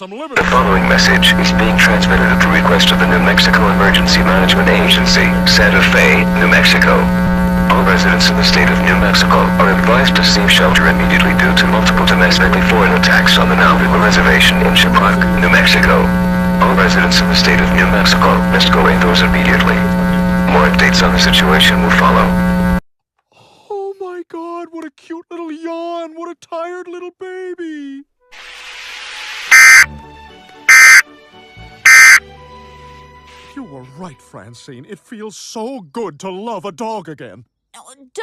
The following message is being transmitted at the request of the New Mexico Emergency Management Agency, Santa Fe, New Mexico. All residents in the state of New Mexico are advised to seek shelter immediately due to multiple domestically foreign attacks on the Navajo Reservation in Shiprock, New Mexico. All residents in the state of New Mexico must go indoors immediately. More updates on the situation will follow. Oh my God, what a cute little yawn. What a tired little baby. You were right, Francine. It feels so good to love a dog again. Don't